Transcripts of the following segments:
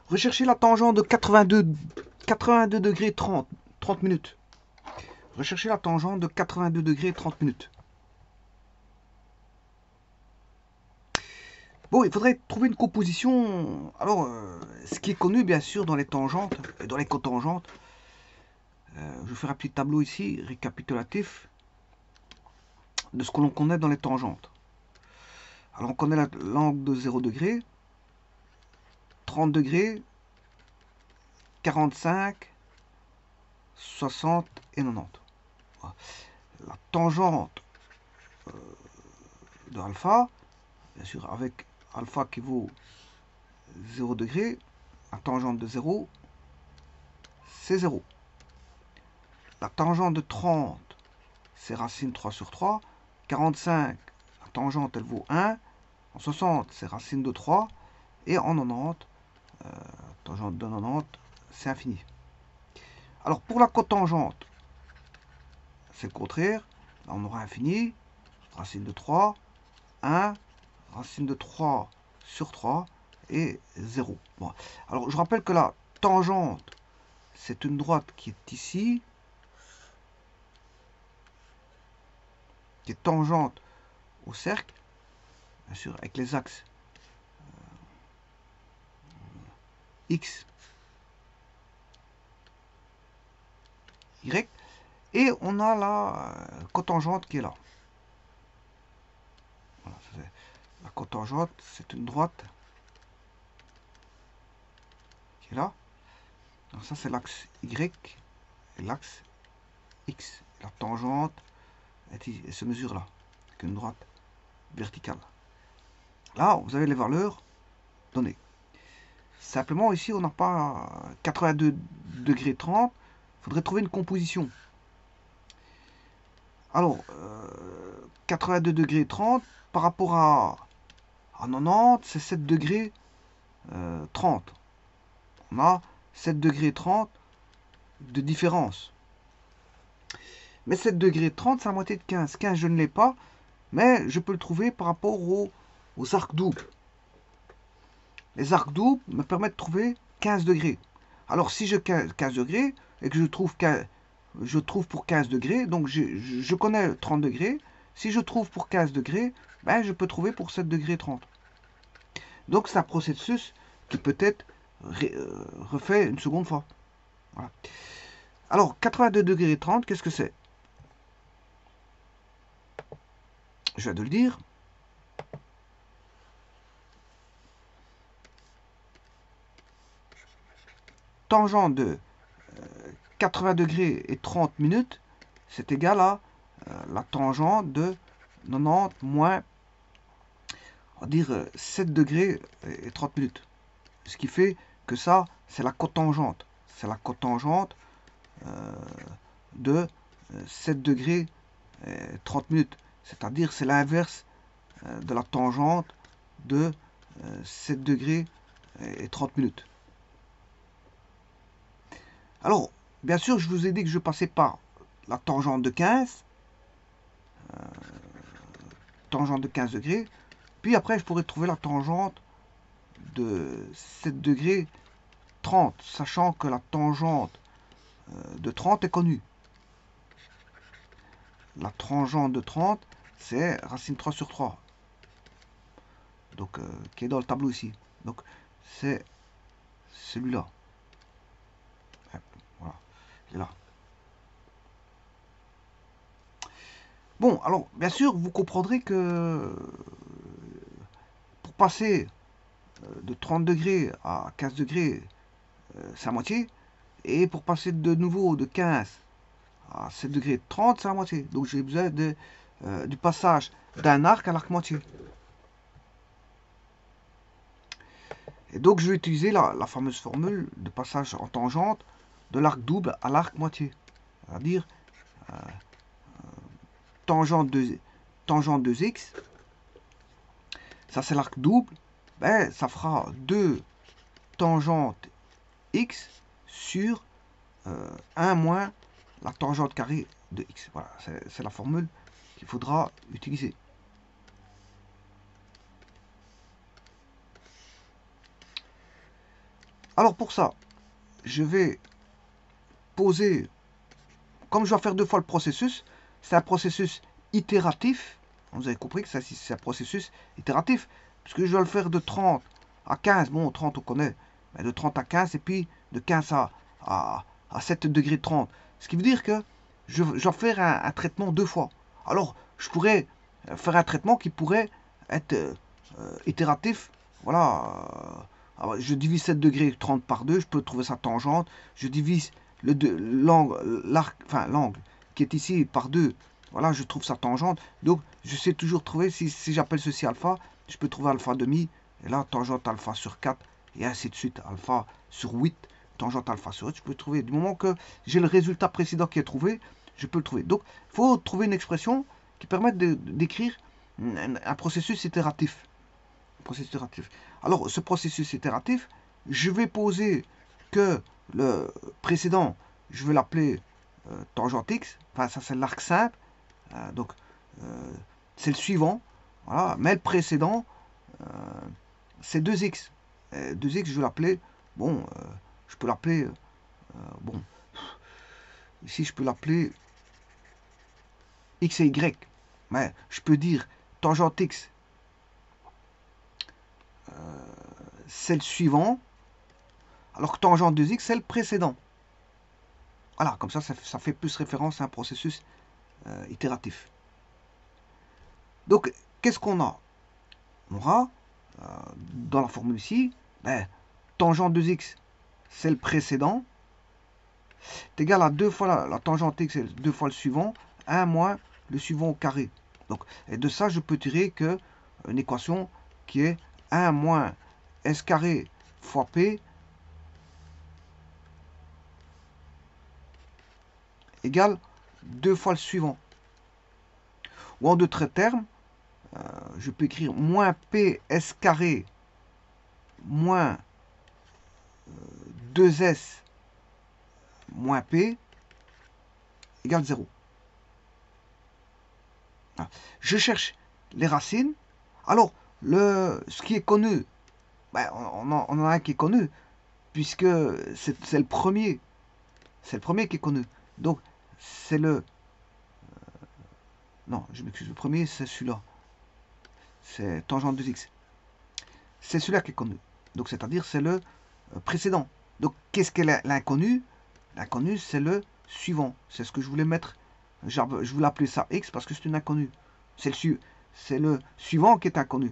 Recherchez la tangente de 82 degrés 30 minutes. Recherchez la tangente de 82 degrés 30 minutes. Bon, il faudrait trouver une composition. Alors, ce qui est connu, bien sûr, dans les tangentes, et dans les cotangentes, je vais faire un petit tableau ici, récapitulatif, de ce que l'on connaît dans les tangentes. Alors, on connaît l'angle de 0 degré, 30 degrés, 45, 60 et 90. Voilà. La tangente de alpha, bien sûr, avec alpha qui vaut 0 degré, la tangente de 0, c'est 0. La tangente de 30, c'est racine 3 sur 3. 45, la tangente, elle vaut 1. En 60, c'est racine de 3. Et en 90, tangente de 90, c'est infini. Alors, pour la cotangente, c'est le contraire. Là, on aura infini, racine de 3, 1, racine de 3 sur 3 et 0. Bon. Alors, je rappelle que la tangente, c'est une droite qui est ici, qui est tangente au cercle, bien sûr, avec les axes X, Y, et on a la cotangente qui est là. Voilà, la cotangente, c'est une droite qui est là. Donc ça, c'est l'axe Y et l'axe X. La tangente, elle se mesure là, avec une droite verticale. Là, vous avez les valeurs données. Simplement, ici, on n'a pas 82 degrés 30. Il faudrait trouver une composition. Alors, 82 degrés 30 par rapport à 90, c'est 7 degrés 30. On a 7 degrés 30 de différence. Mais 7 degrés 30, c'est la moitié de 15. 15, je ne l'ai pas, mais je peux le trouver par rapport aux arcs doubles. Les arcs doubles me permettent de trouver 15 degrés. Alors, si je 15 degrés et que je trouve pour 15 degrés, donc je connais 30 degrés. Si je trouve pour 15 degrés, ben, je peux trouver pour 7 degrés 30. Donc, c'est un processus qui peut être refait une seconde fois. Voilà. Alors, 82 degrés 30, qu'est-ce que c'est? Je viens de le dire. Tangente de 80 degrés et 30 minutes, c'est égal à la tangente de 90 moins, on va dire, 7 degrés et 30 minutes. Ce qui fait que ça, c'est la cotangente. C'est la cotangente de 7 degrés et 30 minutes. C'est-à-dire, c'est l'inverse de la tangente de 7 degrés et 30 minutes. Alors, bien sûr, je vous ai dit que je passais par la tangente de 15, tangente de 15 degrés, puis après je pourrais trouver la tangente de 7 degrés 30, sachant que la tangente de 30 est connue. La tangente de 30, c'est racine 3 sur 3. Donc, qui est dans le tableau ici. Donc, c'est celui-là. Voilà, il est là. Bon, alors, bien sûr, vous comprendrez que pour passer de 30 degrés à 15 degrés, c'est la moitié. Et pour passer de nouveau de 15 à 7 degrés 30, c'est la moitié. Donc j'ai besoin du passage d'un arc à l'arc moitié. Et donc je vais utiliser la fameuse formule de passage en tangente de l'arc double à l'arc moitié. C'est-à-dire tangente 2x, ça c'est l'arc double, ben, ça fera 2 tangentes x sur 1 moins la tangente carrée de x. Voilà, c'est la formule qu'il faudra utiliser. Alors pour ça, je vais poser, comme je dois faire 2 fois le processus, c'est un processus itératif. Vous avez compris que ça, c'est un processus itératif, puisque je dois le faire de 30 à 15. Bon, 30 on connaît, mais de 30 à 15, et puis de 15 à 7 degrés 30. Ce qui veut dire que je dois faire un traitement 2 fois. Alors, je pourrais faire un traitement qui pourrait être itératif. Voilà. Alors, je divise 7 degrés 30 par 2, je peux trouver sa tangente. Je divise l'angle qui est ici par 2. Voilà, je trouve sa tangente. Donc, je sais toujours trouver, si j'appelle ceci alpha, je peux trouver alpha demi. Et là, tangente alpha sur 4, et ainsi de suite. Alpha sur 8, tangente alpha sur 8. Je peux trouver. Du moment que j'ai le résultat précédent qui est trouvé, je peux le trouver. Donc, il faut trouver une expression qui permette d'écrire un processus itératif. Alors, ce processus itératif, je vais poser que le précédent, je vais l'appeler tangente x. Enfin, ça, c'est l'arc simple. Donc, c'est le suivant. Voilà. Mais le précédent, c'est 2x. 2x, je vais l'appeler, bon, je peux l'appeler, bon, ici, je peux l'appeler x et y. Mais je peux dire tangente x, c'est le suivant, alors que tangente 2x, c'est le précédent. Voilà, comme ça fait plus référence à un processus itératif. Donc, qu'est-ce qu'on a? On aura, dans la formule ici, tangente 2x, c'est le précédent, est égal à 2 fois la tangente x, c'est 2 fois le suivant, 1 moins le suivant au carré. Donc, et de ça, je peux tirer que une équation qui est 1 moins s carré fois p égale 2 fois le suivant. Ou en d'autres termes, je peux écrire moins p s carré moins 2s moins p égale 0. Je cherche les racines. Alors, ce qui est connu, on en a un qui est connu, puisque c'est le premier. C'est le premier qui est connu. Donc, c'est le... Non, je m'excuse, le premier, c'est celui-là. C'est tangente 2x. C'est celui-là qui est connu. Donc, c'est-à-dire, c'est le précédent. Donc, qu'est-ce qu'est l'inconnu? L'inconnu, c'est le suivant. C'est ce que je voulais mettre. Je voulais appeler ça x parce que c'est une inconnue. C'est le suivant qui est inconnu.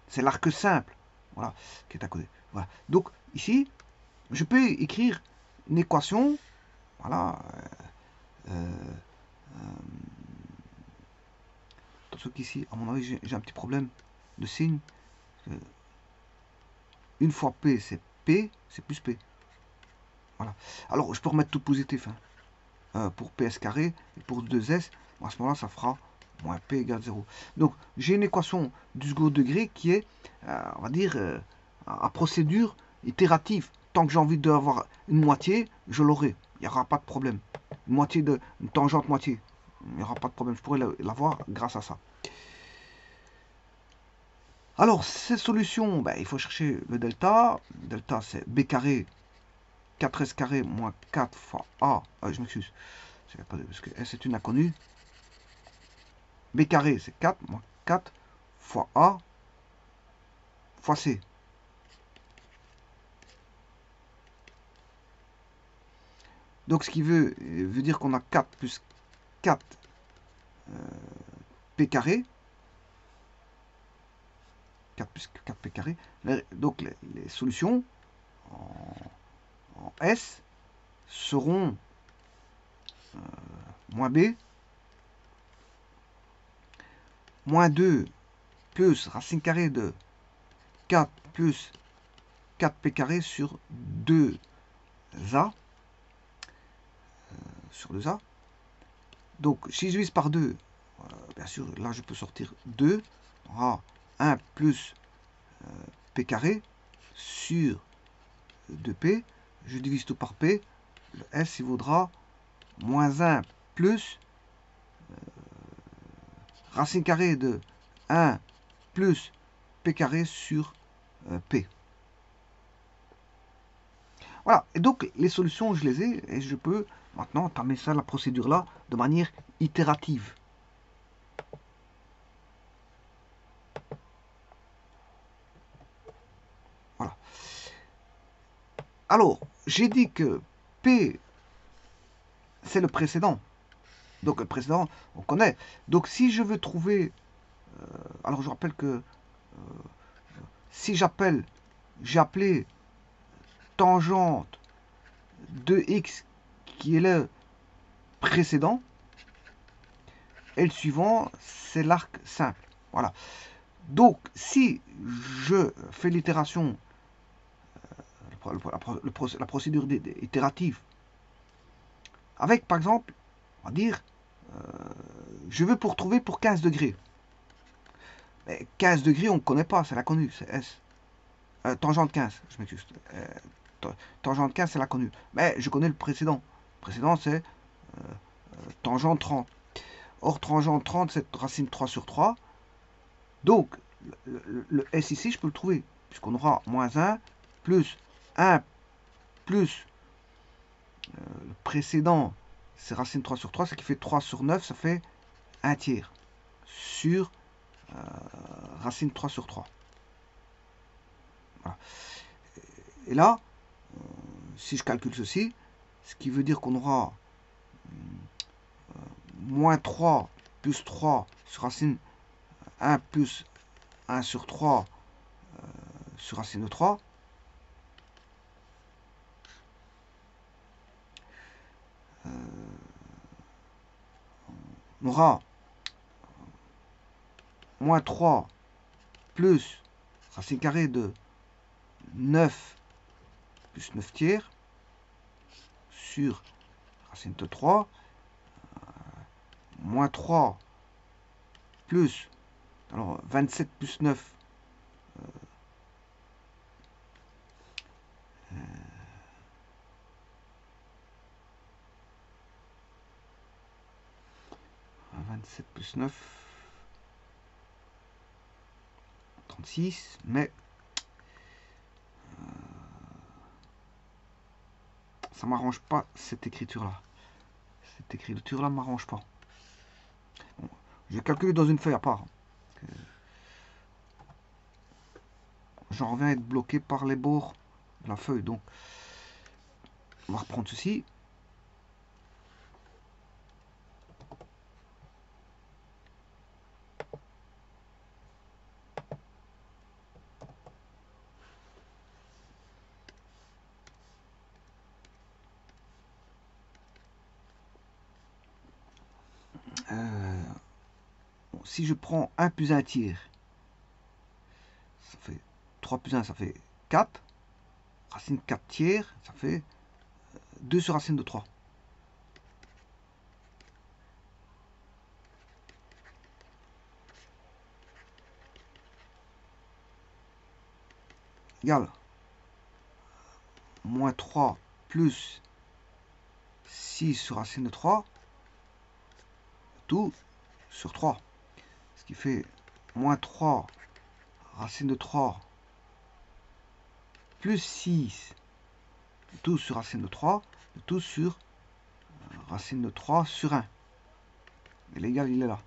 C'est l'arc simple. Voilà, qui est inconnu. Voilà. Donc, ici, je peux écrire une équation. Voilà. Attention qu'ici, à mon avis, j'ai un petit problème de signe. Une fois P, c'est plus P. Voilà. Alors, je peux remettre tout positif. Pour PS carré et pour 2S, à ce moment-là, ça fera moins P égale 0. Donc, j'ai une équation du second degré qui est, on va dire, à procédure itérative. Tant que j'ai envie d'avoir une moitié, je l'aurai. Il n'y aura pas de problème. Une tangente moitié. Il n'y aura pas de problème. Je pourrais l'avoir grâce à ça. Alors, ces solutions, il faut chercher le delta. Le delta, c'est b carré 4s carré moins 4 fois a. Je m'excuse. Parce que S est une inconnue. B carré, c'est 4 moins 4 fois a fois c. Donc, ce qui veut dire qu'on a 4 plus 4 p carré. 4 plus 4 p carré. Donc, les solutions en S seront moins B, moins 2 plus racine carrée de 4 plus 4p carré sur 2a. Sur 2a. Donc, si je divise par 2, bien sûr, là, je peux sortir 2. On aura 1 plus p carré sur 2p. Je divise tout par p. Le S, il vaudra moins 1 plus racine carrée de 1 plus p carré sur p. Voilà, et donc les solutions, je les ai, et je peux maintenant entamer ça, la procédure-là, de manière itérative. Voilà. Alors, j'ai dit que P, c'est le précédent. Donc le précédent, on connaît. Donc si je veux trouver... alors je rappelle que si j'ai appelé tangente de x qui est le précédent, et le suivant, c'est l'arc simple. Voilà. Donc, si je fais l'itération, la procédure itérative, avec, par exemple, on va dire, je veux pour trouver pour 15 degrés. Mais 15 degrés, on ne connaît pas, c'est l'inconnu, c'est S. Tangente 15, je m'excuse. Tangente 15, c'est l'inconnu. Mais je connais le précédent. Le précédent, c'est tangente 30. Or, tangente 30, c'est racine 3 sur 3. Donc, le S ici, je peux le trouver. Puisqu'on aura moins 1 plus 1 plus le précédent, c'est racine 3 sur 3, ce qui fait 3 sur 9, ça fait 1 tiers sur racine 3 sur 3. Voilà. Et là, si je calcule ceci, ce qui veut dire qu'on aura moins 3 plus 3 sur racine 1 plus 1 sur 3 sur racine de 3. On aura moins 3 plus racine carrée de 9 plus 9 tiers sur racine de 3, moins 3 plus, alors 27 plus 9, 27 plus 9, 36, mais ça m'arrange pas cette écriture-là. Cette écriture-là m'arrange pas. Bon, je vais calculer dans une feuille à part. J'en reviens à être bloqué par les bords de la feuille. Donc, on va reprendre ceci. Si je prends 1 plus 1 tiers, ça fait 3 plus 1, ça fait 4. Racine 4 tiers, ça fait 2 sur racine de 3. Égale moins 3 plus 6 sur racine de 3, tout sur 3. Ce qui fait moins 3 racine de 3 plus 6, tout sur racine de 3, tout sur racine de 3 sur 1. Et l'égal, il est là.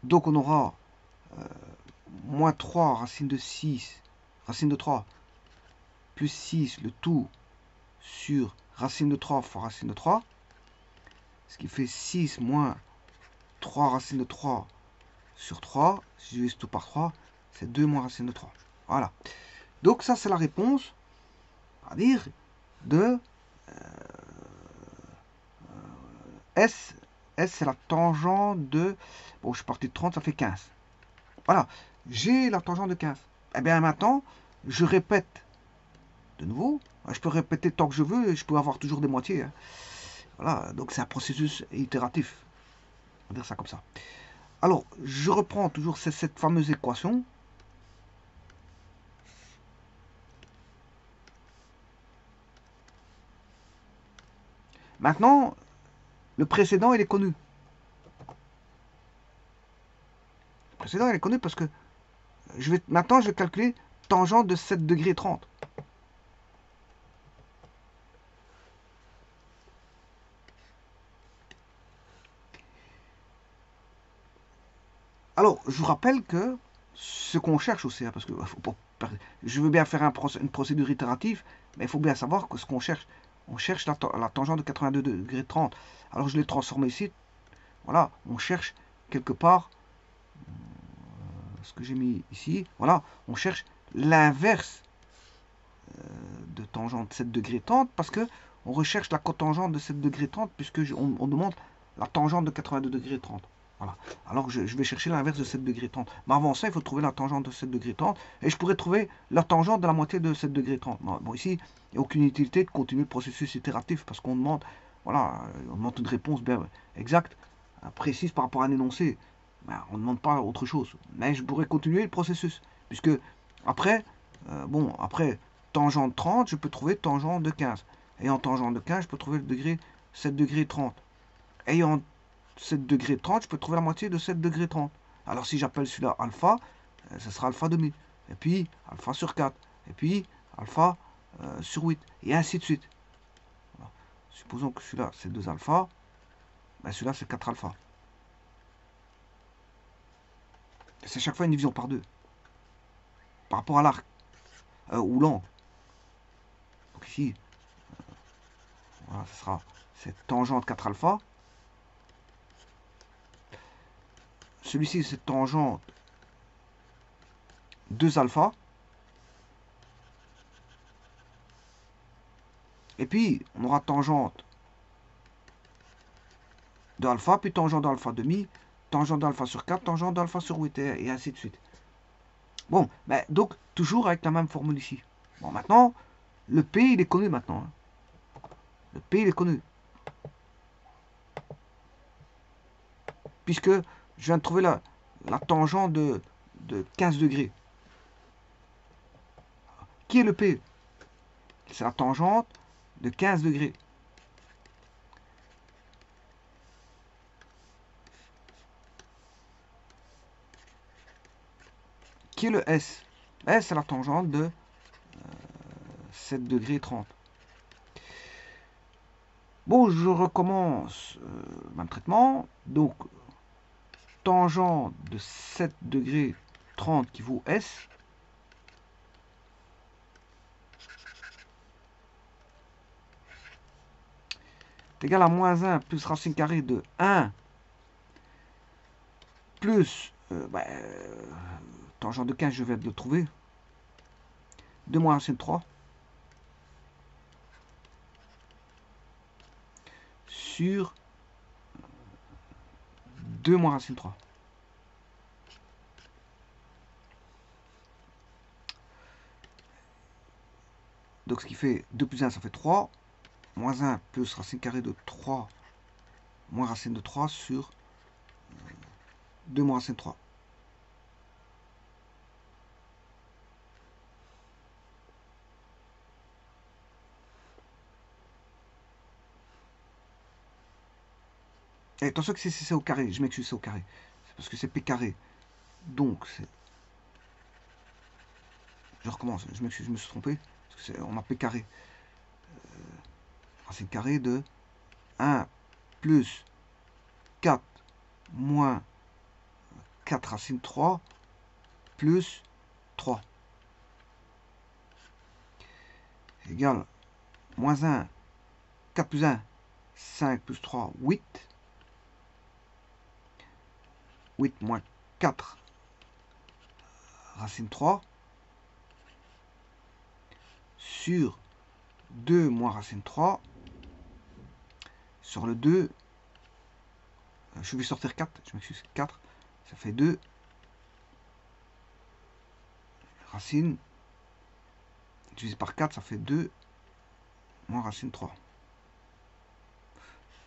Donc on aura moins 3 racine de 6, racine de 3, plus 6, le tout sur racine de 3 fois racine de 3. Ce qui fait 6 moins 3 racine de 3 sur 3. Si je divise tout par 3, c'est 2 moins racine de 3. Voilà. Donc ça, c'est la réponse, à dire, de S. S, c'est la tangente de... Bon, je suis parti de 30, ça fait 15. Voilà. J'ai la tangente de 15. Et bien maintenant, je répète de nouveau. Je peux répéter tant que je veux et je peux avoir toujours des moitiés. Hein. Voilà. Donc c'est un processus itératif. On va dire ça comme ça. Alors, je reprends toujours cette fameuse équation. Maintenant, le précédent, il est connu. Le précédent, il est connu parce que maintenant, je vais calculer tangente de 7 degrés 30. Alors, je vous rappelle que ce qu'on cherche aussi, hein, parce que je veux bien faire une procédure itérative, mais il faut bien savoir que ce qu'on cherche, on cherche la tangente de 82 degrés 30. Alors, je l'ai transformé ici. Voilà, on cherche quelque part ce que j'ai mis ici. Voilà, on cherche l'inverse de tangente de 7 degrés 30 parce que on recherche la cotangente de 7 degrés 30 puisque on demande la tangente de 82 degrés 30. Voilà. Alors je vais chercher l'inverse de 7 degrés 30. Mais avant ça, il faut trouver la tangente de 7 degrés 30 et je pourrais trouver la tangente de la moitié de 7 degrés 30. Bon, ici, il n'y a aucune utilité de continuer le processus itératif parce qu'on demande, voilà, on demande une réponse bien exacte, précise par rapport à un énoncé. Ben, on ne demande pas autre chose. Mais je pourrais continuer le processus puisque après, bon, après tangente 30, je peux trouver tangente de 15. Ayant tangente de 15, je peux trouver le degré 7 degrés 30. Ayant 7 degrés 30, je peux trouver la moitié de 7 degrés 30. Alors si j'appelle celui-là alpha, ce sera alpha demi. Et puis alpha sur 4. Et puis alpha sur 8. Et ainsi de suite. Voilà. Supposons que celui-là c'est 2 alpha. Ben celui-là c'est 4 alpha. C'est chaque fois une division par 2. Par rapport à l'arc. Ou l'angle. Donc ici, voilà, ce sera cette tangente 4 alpha. Celui-ci, c'est tangente 2 alpha. Et puis, on aura tangente de alpha, puis tangente d'alpha demi, tangente d'alpha sur 4, tangente d'alpha sur 8, et ainsi de suite. Bon, ben, donc, toujours avec la même formule ici. Bon, maintenant, le P, il est connu maintenant. Hein. Le P, il est connu. Puisque je viens de trouver la tangente de 15 degrés. Qui est le P? C'est la tangente de 15 degrés. Qui est le S? S, c'est la tangente de 7 degrés 30. Bon, je recommence mon traitement. Donc, tangente de 7 degrés 30 qui vaut S. Est égal à moins 1 plus racine carrée de 1 plus tangente de 15, je vais le trouver. 2 moins racine 3 sur 2 moins racine 3. Donc ce qui fait 2 plus 1, ça fait 3. Moins 1 plus racine carrée de 3 moins racine de 3 sur 2 moins racine 3. Et attention que c'est au carré, je m'excuse, c'est au carré. C'est parce que c'est P carré. Donc, je recommence, je m'excuse, je me suis trompé. Parce que on a P carré. Racine carrée de 1 plus 4 moins 4 racine 3 plus 3 égale moins 1, 4 plus 1, 5 plus 3, 8. 8 moins 4 racine 3 sur 2 moins racine 3 sur le 2. Je vais sortir 4, je m'excuse, 4, ça fait 2 racine divisé par 4, ça fait 2 moins racine 3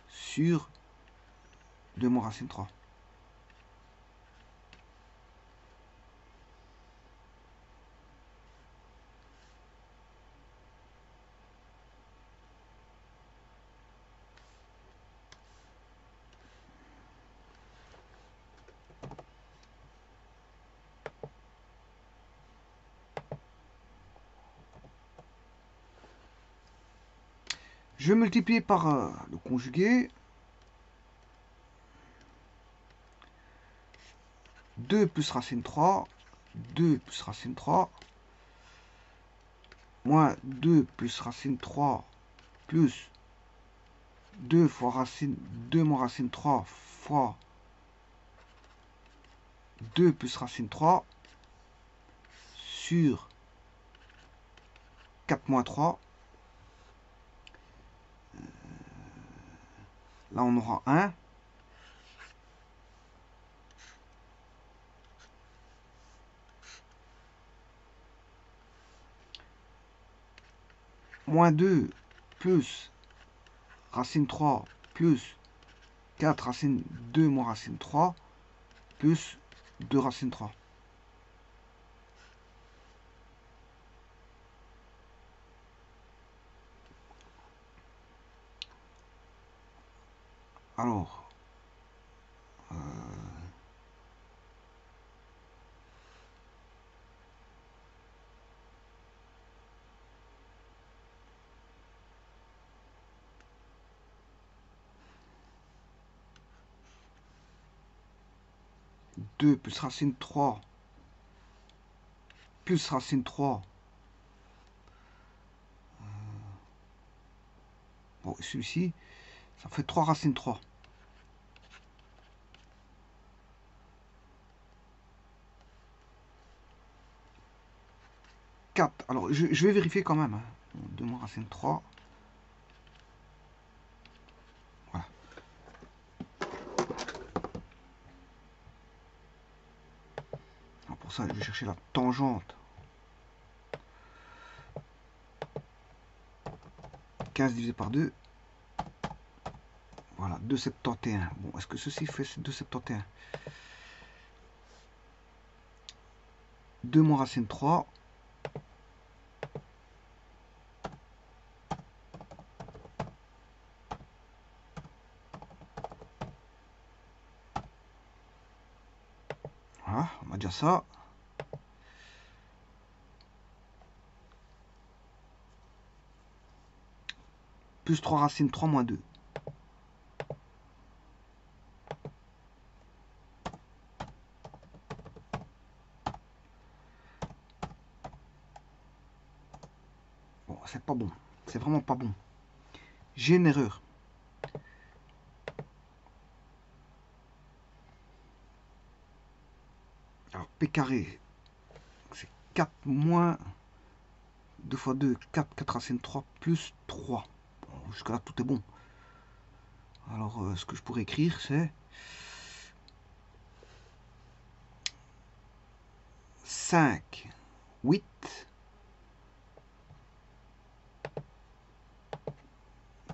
sur 2 moins racine 3. Je vais multiplier par le conjugué. 2 plus racine 3, 2 plus racine 3, moins 2 plus racine 3, plus 2 fois racine, 2 moins racine 3 fois 2 plus racine 3 sur 4 moins 3. Là, on aura 1. Moins 2 plus racine 3 plus 4 racine 2 moins racine 3 plus 2 racine 3. Alors, 2 plus racine 3 plus racine 3. Bon, celui-ci, ça fait 3 racine 3. Alors, je vais vérifier quand même. 2 moins racine 3. Voilà. Alors pour ça, je vais chercher la tangente. 15 divisé par 2. Voilà, 2,71. Bon, est-ce que ceci fait 2,71? 2 moins racine 3. Voilà, on va dire ça. Plus 3 racine 3 moins 2. Bon, c'est pas bon. C'est vraiment pas bon. J'ai une erreur. Alors, P carré, c'est 4 moins 2 fois 2, 4, 4 racine 3 plus 3. Bon, jusqu'à là, tout est bon. Alors, ce que je pourrais écrire, c'est 5, 8,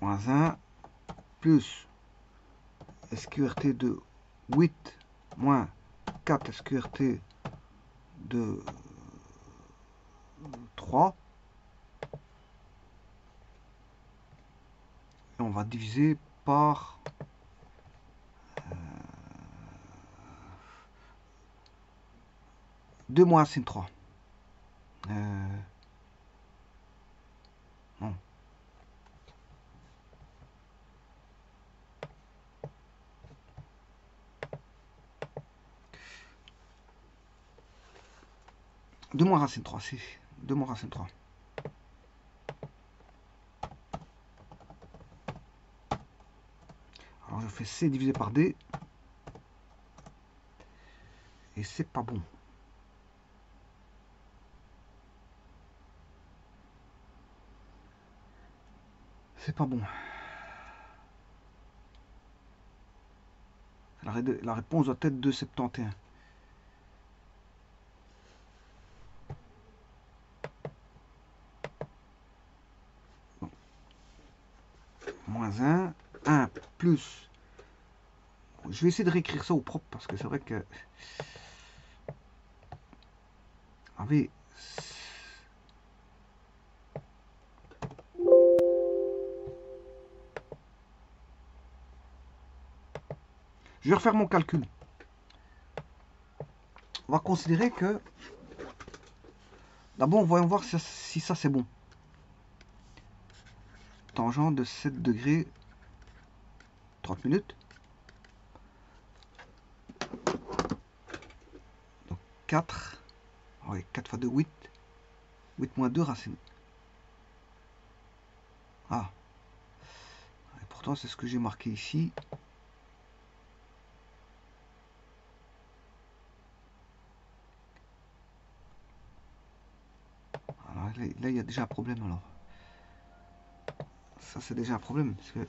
moins 1, plus SQRT de 8, moins 4 SQRT de 3. Et on va diviser par 2 moins racine 3. Non. Deux moins racine 3, c'est 2 moins racine 3. Alors je fais C divisé par D. Et c'est pas bon. C'est pas bon. La réponse doit être 2,71. Bon. Moins 1. 1 plus. Je vais essayer de réécrire ça au propre parce que c'est vrai que. Ah oui. Je vais refaire mon calcul. On va considérer que. D'abord, voyons voir si ça c'est bon. tangente de 7 degrés 30 minutes. Donc 4. Oui, 4 fois 2, 8. 8 moins 2 racine. Ah. Et pourtant, c'est ce que j'ai marqué ici. Alors là, il y a déjà un problème alors. Ça, c'est déjà un problème. Parce que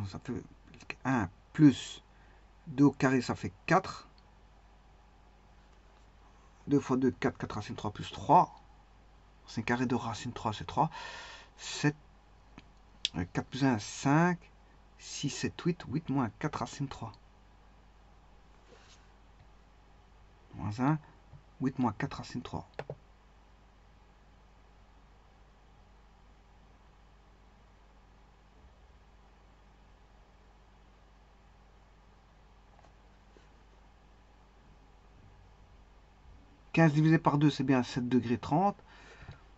ça fait 1 plus 2 au carré, ça fait 4. 2 fois 2, 4, 4 racine 3 plus 3. 5 carré de racine 3, c'est 3. 7, 4 plus 1, 5. 6, 7, 8. 8 moins 4 racine 3. Moins 1. 8 moins 4 racine 3. « 15 divisé par 2, c'est bien 7 degrés 30.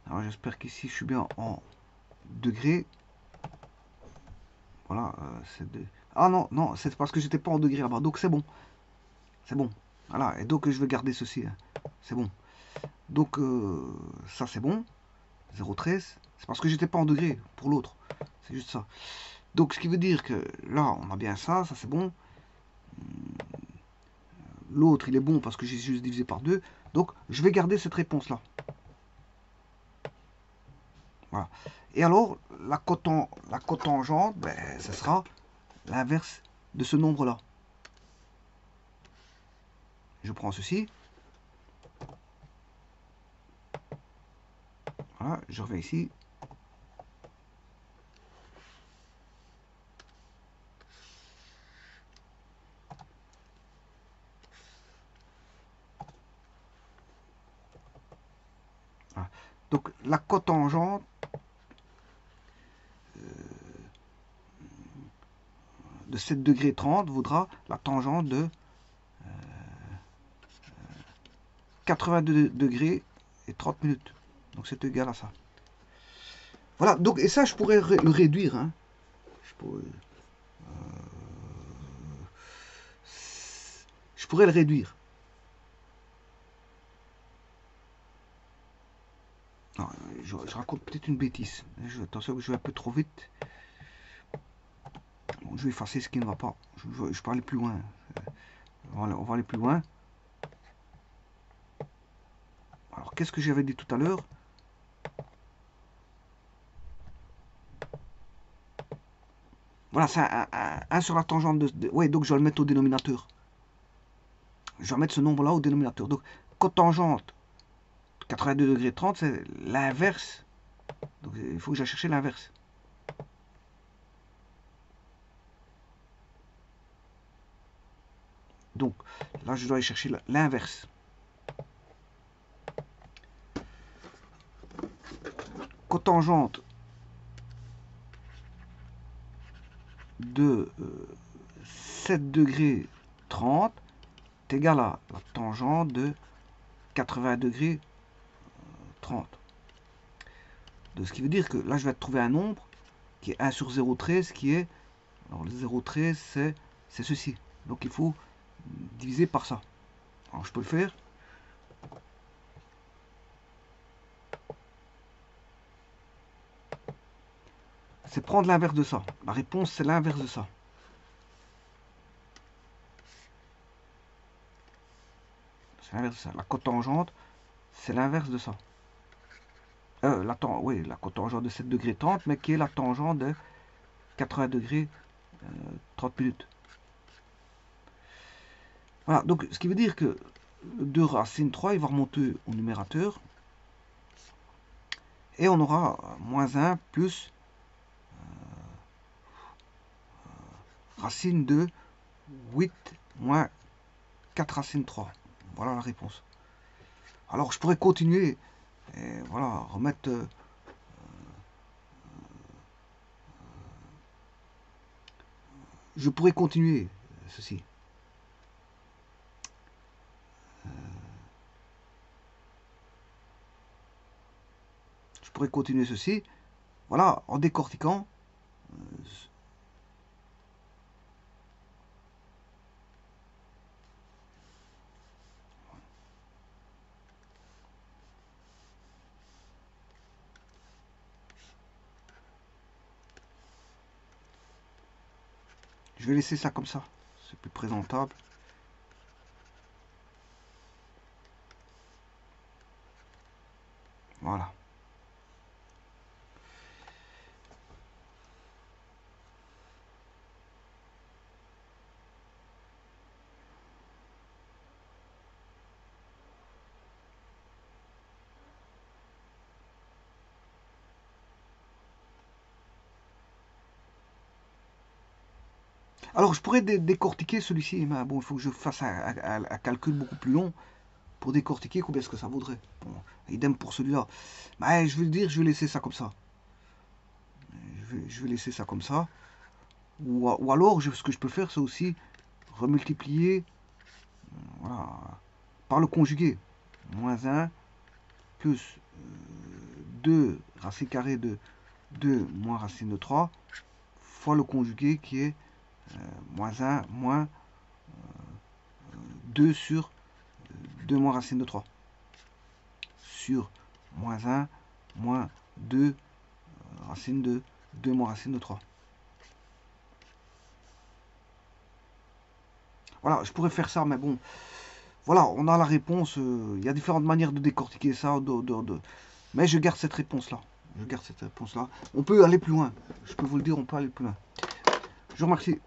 Alors j'espère qu'ici je suis bien en degrés. Voilà, ah non, non, c'est parce que j'étais pas en degrés là-bas. Donc c'est bon. C'est bon. Voilà, et donc je vais garder ceci. Hein. C'est bon. Donc ça c'est bon. 0,13. C'est parce que j'étais pas en degrés pour l'autre. C'est juste ça. Donc ce qui veut dire que là on a bien ça, ça c'est bon. L'autre il est bon parce que j'ai juste divisé par 2. Donc je vais garder cette réponse là. Voilà. Et alors la cotangente, ben, ce sera l'inverse de ce nombre là. Je prends ceci. Voilà, je reviens ici. Voilà. Donc la cotangente de 7 degrés 30 vaudra la tangente de 82 degrés et 30 minutes. Donc c'est égal à ça. Voilà, donc et ça je pourrais le réduire. Hein. Je pourrais le réduire. Non, je raconte peut-être une bêtise. Attention que je vais un peu trop vite. Bon, je vais effacer ce qui ne va pas. Je peux aller plus loin. On va aller plus loin. Alors, qu'est-ce que j'avais dit tout à l'heure? Voilà, c'est 1 sur la tangente de... Ouais, donc je vais le mettre au dénominateur. Je vais mettre ce nombre-là au dénominateur. Donc, cotangente 82 degrés 30, c'est l'inverse. Donc, il faut que j'aille chercher l'inverse. Donc, là, je dois aller chercher l'inverse. Cotangente de 7 degrés 30 est égal à la tangente de 80 degrés 30. Donc, ce qui veut dire que là, je vais trouver un nombre qui est 1 sur 0,13 qui est... Alors, le 0,13, c'est ceci. Donc, il faut diviser par ça. Alors, je peux le faire. C'est prendre l'inverse de ça. La réponse, c'est l'inverse de ça. C'est l'inverse de ça. La cotangente, c'est l'inverse de ça. Oui, la cotangente de 7 degrés 30, mais qui est la tangente de 80 degrés 30 minutes. Voilà, donc ce qui veut dire que 2 racine 3, il va remonter au numérateur. Et on aura moins 1 plus racine de 8 moins 4 racine 3. Voilà la réponse. Alors je pourrais continuer et voilà, remettre je pourrais continuer ceci. Je pourrais continuer ceci. Voilà, en décortiquant. Je vais laisser ça comme ça. C'est plus présentable. Voilà. Alors, je pourrais décortiquer celui-ci, mais bon, il faut que je fasse un calcul beaucoup plus long pour décortiquer combien est-ce que ça vaudrait. Bon, idem pour celui-là. Mais je vais le dire, je vais laisser ça comme ça. Je vais laisser ça comme ça. Ou alors, ce que je peux faire, c'est aussi remultiplier voilà, par le conjugué. Moins 1 plus 2 racine carrée de 2 moins racine de 3 fois le conjugué qui est moins 1 moins 2 sur 2 moins racine de 3 sur moins 1 moins 2 racine de 2 moins racine de 3. Voilà, je pourrais faire ça, mais bon, voilà, on a la réponse. Il y a différentes manières de décortiquer ça, mais je garde cette réponse-là. Je garde cette réponse-là. On peut aller plus loin. Je peux vous le dire, on peut aller plus loin. Je vous remercie.